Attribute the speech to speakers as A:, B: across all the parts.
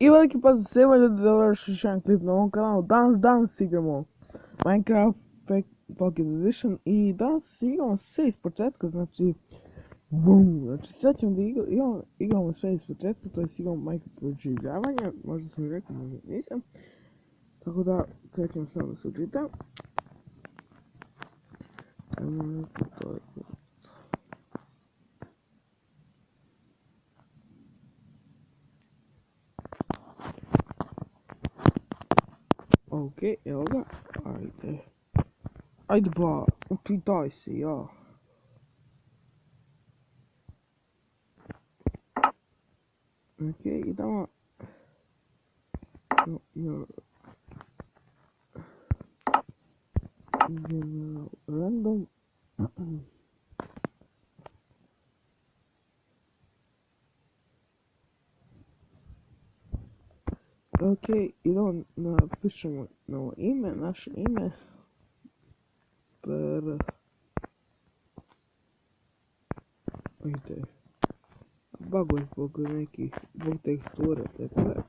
A: I veliki pozdrav svima ljudi, dobro došli još jedan klip na ovom kanalu. Danas igramo Minecraft Pocket Edition i danas igramo sve iz početka, znači sve ćemo da igramo sve iz početka, to je igramo Minecraft proživljavanje, možda sam rekao, možda nisam. Tako da krećemo samo da se učitam. Ok, evo ga, ajde ba, učitaj se, ja. Ok, idemo. Random. Ok, idemo napišemo novo ime, naše ime. Ajde. Baguje zbog nekih, zbog teksture, tako da,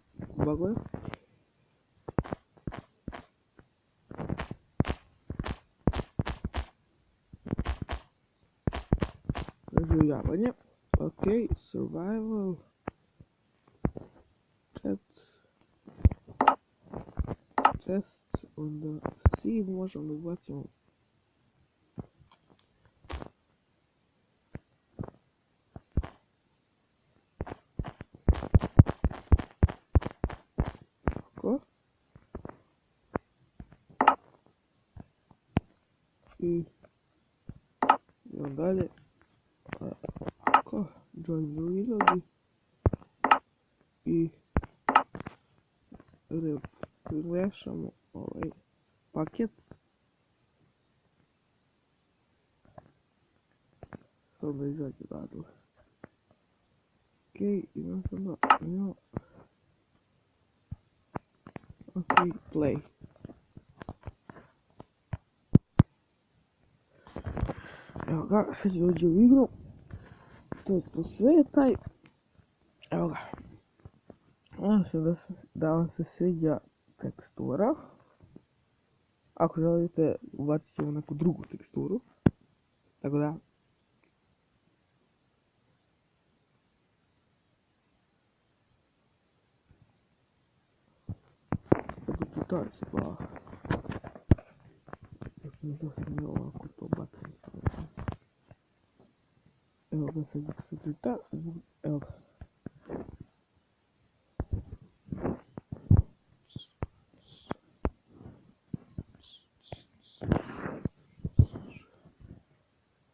A: baguje. Preživljavanje. Ok, survival. Chest, onda seed možemo da ubacimo. Tako. I idemo dalje. Tako, join drugi ljudi. I rešamo ovaj paket. Samo da izađe odatle. Ok, idemo sada, ok, play. Evo ga, sad će dođe u igru. To je to sve taj. Evo ga. Nadam se da vam se sviđa tekstura. Ako želite, ubacit ćemo neku drugu teksturu. Tako da. Tako tu taj spa. Da sam je ovako to bacim. Evo ga, sad se tu ta. Evo ga.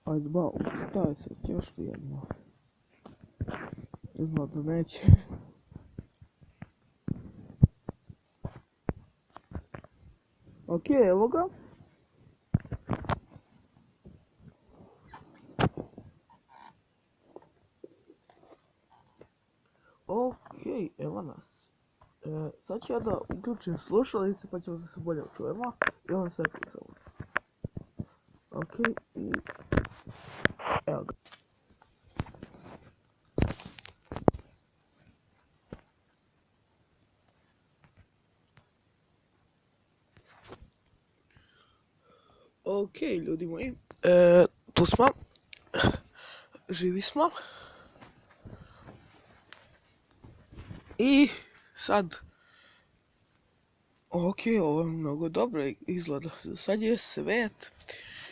A: Ajde ba, učitaj se, još li jedno. Znao da neće. Ok, evo ga. Ok, evo nas. Sad ću ja da uključim slušalice pa ćemo da se bolje čujemo. I onda sve pisamo. Ok, i evo ga. Ok, ljudi moji, tu smo, živi smo. I sad, ok, ovo je mnogo dobro izgleda, sad je svet.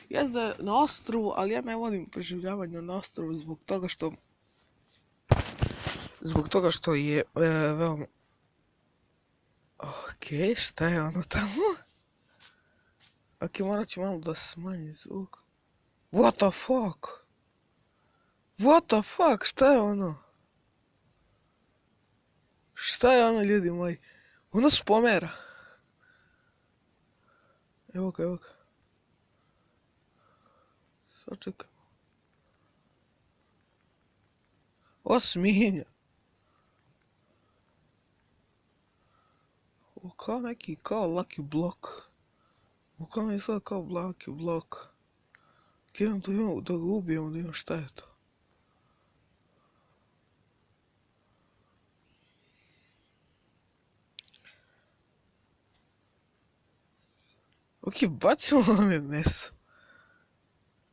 A: Jezda je na ostrovu, ali ja ne volim preživljavanje na ostrovu zbog toga što je veoma... Ok, šta je ono tamo? Ok, morat ću malo da smanji zvuk. What the fuck? What the fuck, šta je ono? Šta je ono, ljudi moji? Ono se pomera. Evo ga, evo ga. Sad čekaj. O, sminja. O, kao neki, kao Lucky Block. O, kao ne izgleda kao Lucky Block. Idem da ga ubijemo, da imam šta je to. Ok, bacilo nam je meso.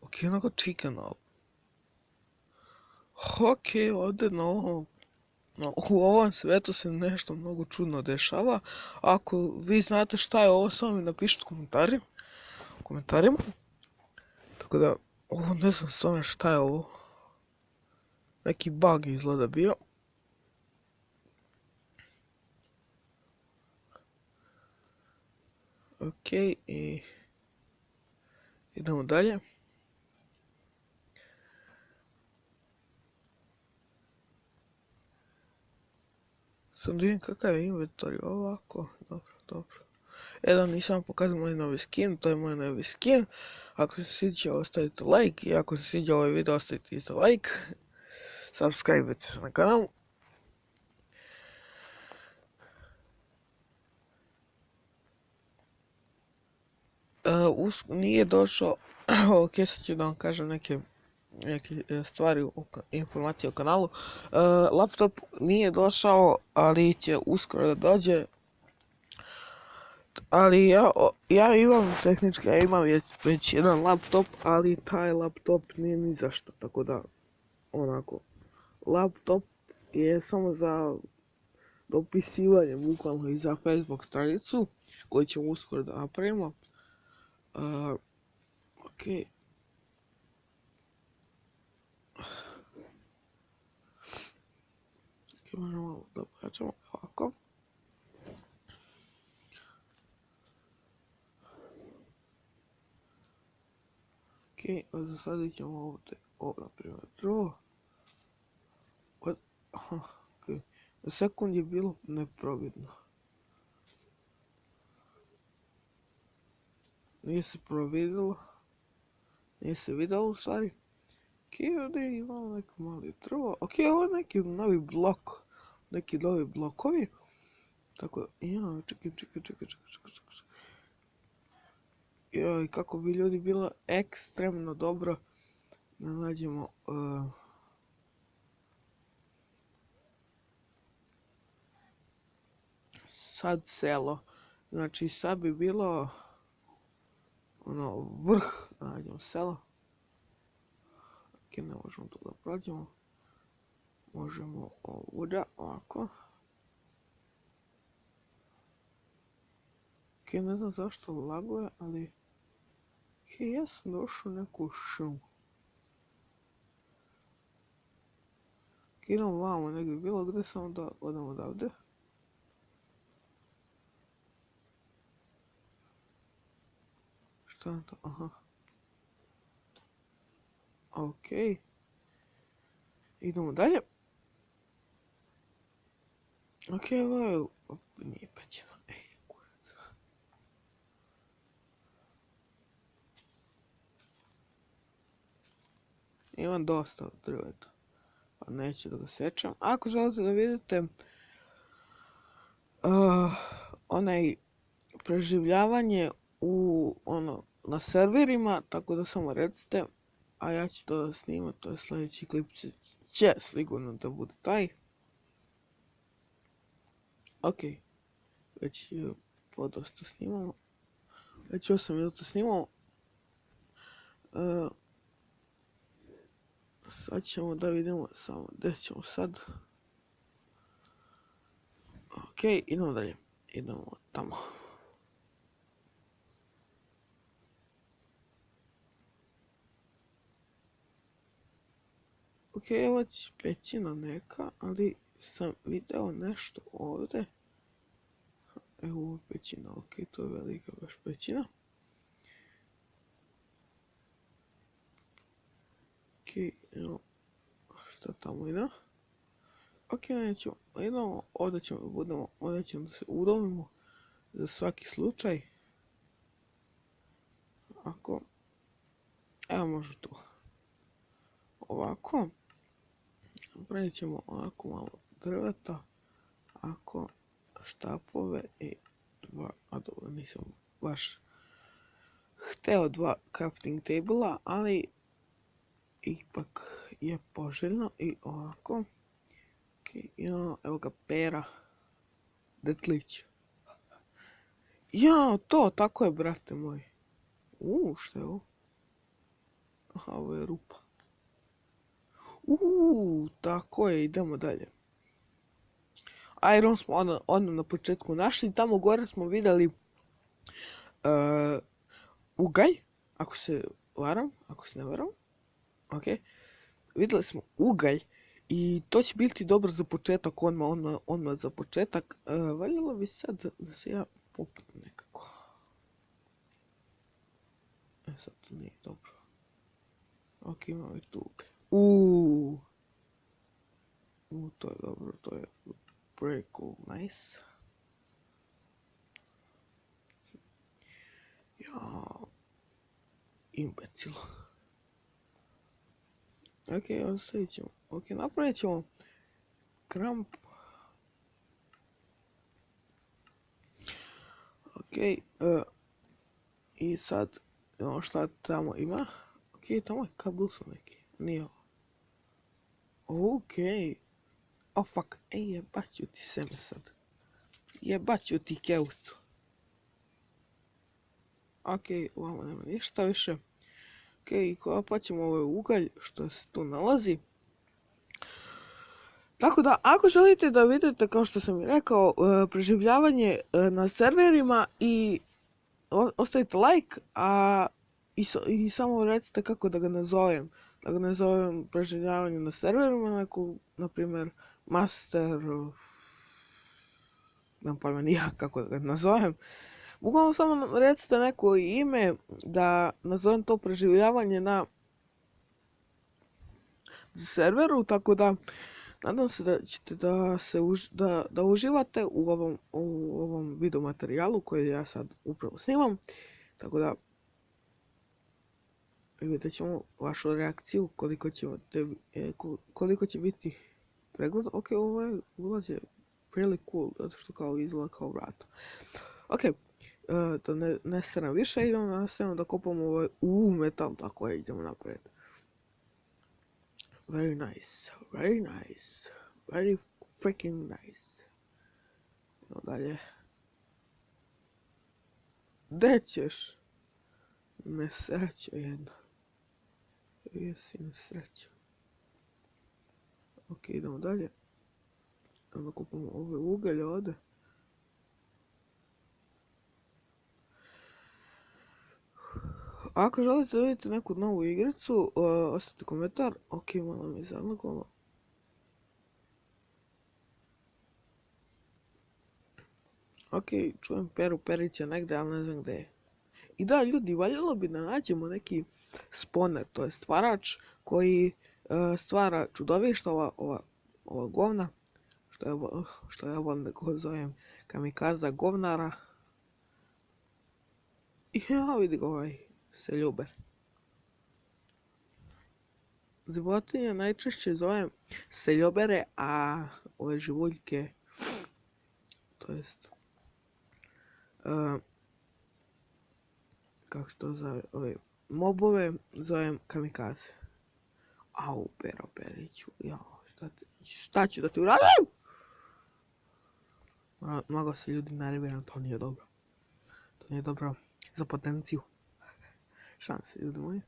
A: Ok, onako chicken up. Ok, ovdje na ovom, u ovom svetu se nešto mnogo čudno dešava. Ako vi znate šta je ovo, samo mi napišite u komentarima. Tako da, ovo ne znam stvarno šta je ovo. Neki bug izgleda bio. Ok, i idemo dalje. Sam da vidim kakav je inventory ovako. Dobro. Jedan nisam pokazao moj novi skin, to je moj novi skin. Ako se sviđa ostavite like i ako se sviđa ovaj video ostavite isto like. Subscribe se na kanal. Nije došao, ok, sad ću da vam kažem neke stvari, informacije o kanalu. Laptop nije došao, ali će uskoro da dođe. Ali ja imam tehnički, ja imam već jedan laptop, ali taj laptop nije ni za što, tako da, onako, laptop je samo za dopisivanje, bukvalno i za Facebook stranicu, koju ćemo uskoro da napravimo. Ok. Možemo malo da pojačamo ovako. Ok, zasadit ćemo ovdje, na primjer, drvo. Ok, za sekund je bilo neprovidno. Nije se providilo. Nije se vidjelo u stvari. Ok, ovdje imamo neko mali drvo. Ok, ovo je neki novi blok. Neki novi blokovi. Tako, čekaj. Joj, kako bi ljudi bilo ekstremno dobro da nađemo sad selo. Znači sad bi bilo ono vrh da nađemo selo. Ok, ne možemo to da prođemo. Možemo ovuda ovako. Ok, ne znam zašto laguje, ali ok, ja sam došao u neku šumu. Ok, idemo vamo negdje bilo gdje, samo da odemo odavde. Šta je to? Aha. Ok. Idemo dalje. Ok, ovo je... Nije pećino. Imam dosta drveta. Pa neću da ga sečem. Ako želite da vidite onaj preživljavanje na serverima, tako da samo recite, a ja ću to da snimam, to je sljedeći klip će sigurno da bude taj. Ok, već podosta snimamo, već 8 minuta snimamo. Sad ćemo da vidimo samo gdje ćemo sad. Ok, idemo dalje, idemo tamo. Ok, evo je pećina neka, ali sam video nešto ovdje. Evo ovo pećina, ok, to je velika baš pećina. Ok, evo, šta tamo ide? Ok, nećemo, idemo, ovdje ćemo da se udomimo za svaki slučaj. Ako, evo može tu. Ovako, napravit ćemo ovako malo drveta, ako štapove i dva, a dobro nisam baš hteo dva crafting table-a, ali ipak je poželjno i ovako. Ok, evo ga pera, detlić. Ja, to, tako je, brate moj. Šta je ovo? Aha, ovo je rupa. Tako je, idemo dalje. Iron smo odmah na početku našli, tamo gore smo vidjeli ugalj, ako se ne varam, ok. Vidjeli smo ugalj i to će biti dobro za početak, odmah za početak. Valjalo bi sad da se ja poput nekako. Sad to nije dobro. Ok, imamo i tu ugalj. To je dobro, to je pretty cool, nice. Ja, imbecil. Ok, ostavit ćemo. Ok, napravit ćemo kramp. Ok, i sad, šta tamo ima? Ok, tamo je kabelson neki, nije ovo. Ok. Oh fuck, jebaću ti seme sad. Jebaću ti keusu. Ok, ovamo nema ništa više. Ok, kopat ćemo ovaj ugalj što se tu nalazi. Tako da, ako želite da vidite, kao što sam i rekao, preživljavanje na serverima i ostavite like, i samo recite kako da ga nazovem. Da ga nazovem preživljavanje na serverima, na primjer, master, nemam pojma ni ja kako da ga nazovem. Uglavnom samo recite neko ime da nazovem to preživljavanje na serveru, tako da nadam se da ćete da uživate u ovom video materijalu koji ja sad upravo snimam. Tako da vidjet ćemo vašu reakciju, koliko će biti pregled. Ok, ovaj ulaz je really cool, zato što kao izgleda kao vrat. Ok, da ne staram više, idemo nastavimo da kopamo ovaj metal, tako je, idemo napred. Very nice, very nice, very freaking nice. Idemo dalje. Gdje ćeš? Nesrećo jedna. Jesi nesrećo. Ok, idemo dalje. Onda kupimo ove ugalje ovdje. Ako želite da vidite neku novu igricu, ostavite komentar. Ok, malo mi zalagalo. Ok, čujem Perića negdje, ali ne znam gdje je. I da, ljudi, valjalo bi da nađemo neki spawner, to je stvarač koji stvara čudovišta, ova govna, što ja volim da ga zovem kamikaza govnara. I ja vidi ga ovaj seljuber. Životinje najčešće zovem seljobere, a ove živuljke, to jest, kako se to zove, ove mobove zovem kamikaze. Au, Periću, jao, šta ću da ti uradim? Mnogo se ljudi nerviraju, to nije dobro. To nije dobro za potenciju. Šanse, ljudi moji.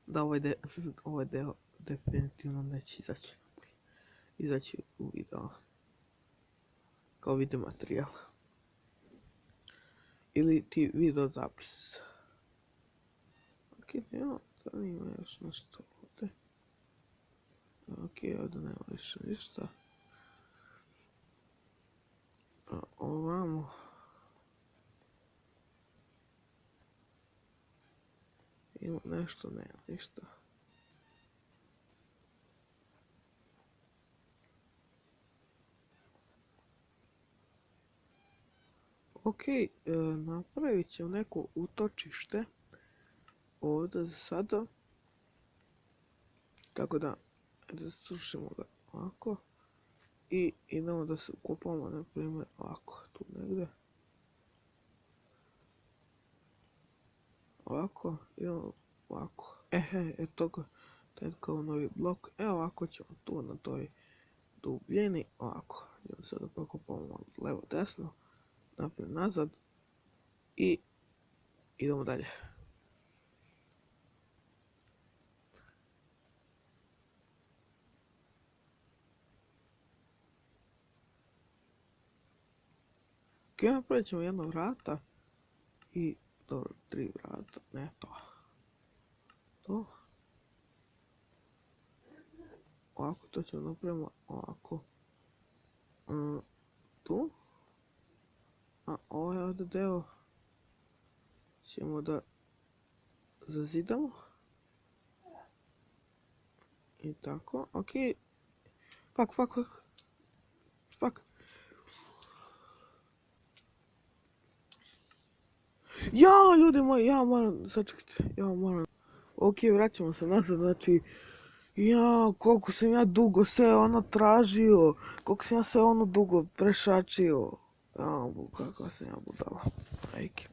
A: Da, ovaj deo definitivno neće izaći u video. Kao video materijal. Ili ti video zapis. Ok, nema, to ima još nešto ovdje. Ok, ovdje nema više ništa. Ovamo. Ima nešto, nema ništa. Ok, napravit ćemo neko utočište ovdje za sada. Tako da sušimo ga ovako. I idemo da se ukopamo, na primjer, ovako, tu negdje. Ovako, idemo ovako. To je kao novi blok. Evo ovako ćemo tu na toj dubljini, ovako. Idemo sada pokopamo levo desno, naprijed nazad i idemo dalje. Ok, napravit ćemo jedno vrata i dobro, 3 vrata, ne to. To. Ovako, to ćemo napravimo ovako. Tu. A ovaj ovdje deo ćemo da zazidamo. I tako, ok. Pak. Ja, ljudi moji, ja moram, sačekajte, Ok, vraćamo se nazad, znači, koliko sam ja dugo sve ono tražio, koliko sam ja sve ono dugo prešačio. Kakva sam ja budala. Ajke.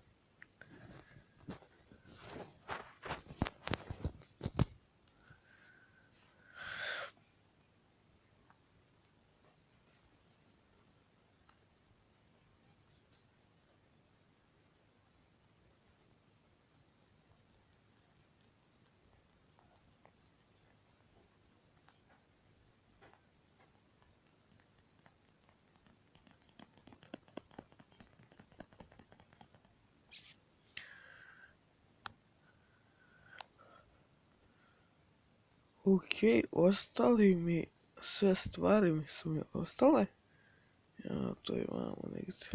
A: Ok, ostali mi, sve stvari mi su mi ostale. Ja, to imamo negdje.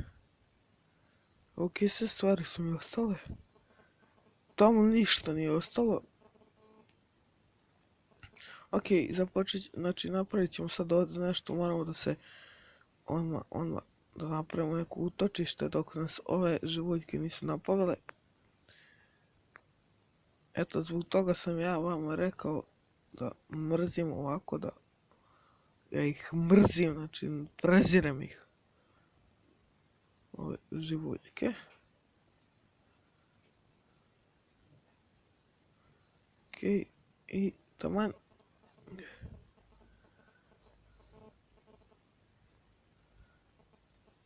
A: Ok, sve stvari su mi ostale. Tamo ništa nije ostalo. Ok, znači napravit ćemo sad ovdje nešto, moramo da se odmah da napravimo neko utočište dok nas ove živuljke nisu napavile. Eto, zbog toga sam ja vama rekao da mrzim ovako, da ja ih mrzim, znači prezirem ih. Ove živuljke. Ok, i taman.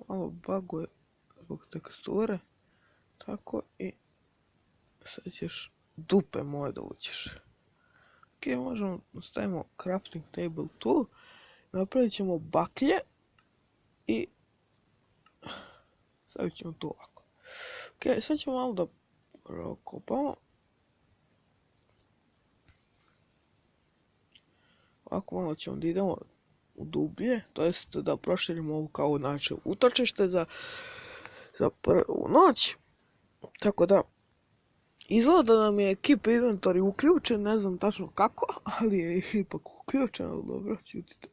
A: Malo baguje zbog teksture. Tako i sad ćeš dupe moje da uđeš. Ok, možemo stavimo crafting table tu. Napravit ćemo baklje i stavit ćemo tu ovako. Ok, sad ćemo malo da prokopamo. Ovako malo ćemo da idemo u dublje, to jest da proširimo ovu kao naše utočište za prvu noć. Tako da, izgleda da nam je keep inventory uključen, ne znam tačno kako, ali je ipak uključen, ali dobro, ćutite.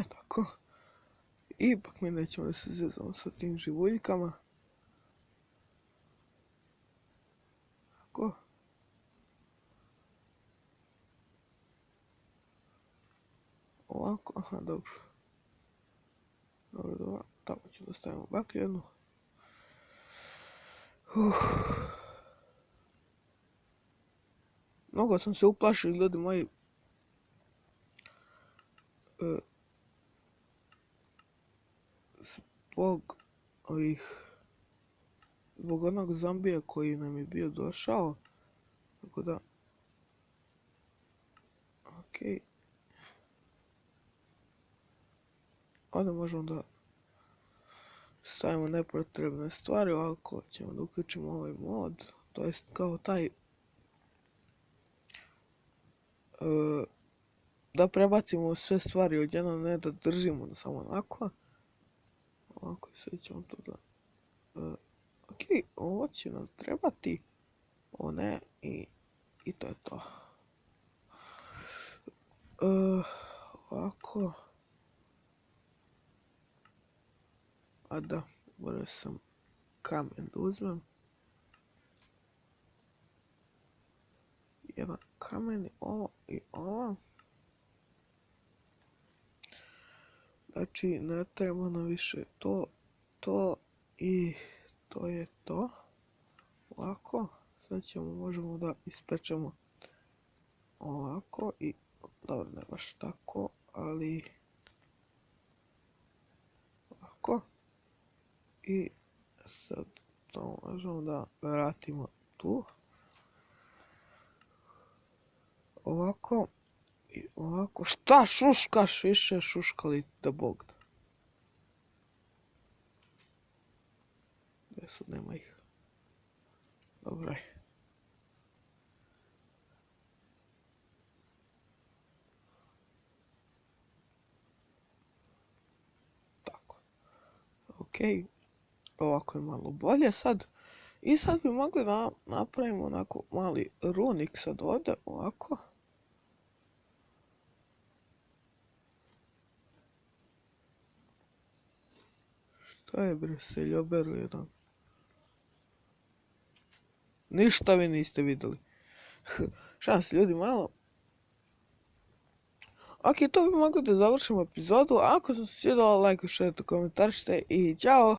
A: Tako. Ipak mi nećemo da se zezamo sa tim živuljkama. Tako. Ovako, aha, dobro. Dobro, tamo ću da stavimo baklju jednu. Mnogo sam se uplašio, ljudi moji. Zbog onog zombija koji nam je bio došao. Tako da, ok. Onda možemo da stavimo nepotrebne stvari, ovako ćemo da uključimo ovaj mod, to jest kao taj da prebacimo sve stvari odjednom, ne da držimo samo onako. Ovako, sve ćemo to da... ok, ovo će nam trebati, ovo ne, i to je to. Ovako. A da, morao sam kamen da uzmem. Jedan kamen i ovo i ovo. Znači, ne treba nam više to i to je to. Ovako, sad možemo da ispečemo ovako i, dobro, ne baš tako, ali ovako. I sad to možemo da vratimo tu. Ovako i ovako. Šta šuškaš više, šuškali da Bog da. Gdje su, nema ih. Dobro je. Tako. Okej. Ovako je malo bolje sad. I sad bi mogli da napravimo onako mali runik sad ovdje, ovako. Šta je bre, se ljoberu jedan. Ništa vi niste vidjeli. Šans ljudi malo. Ok, to bi mogli da završimo epizodu. Ako vam se svidjelo, lajkujte, šerite, komentarišite i ćao!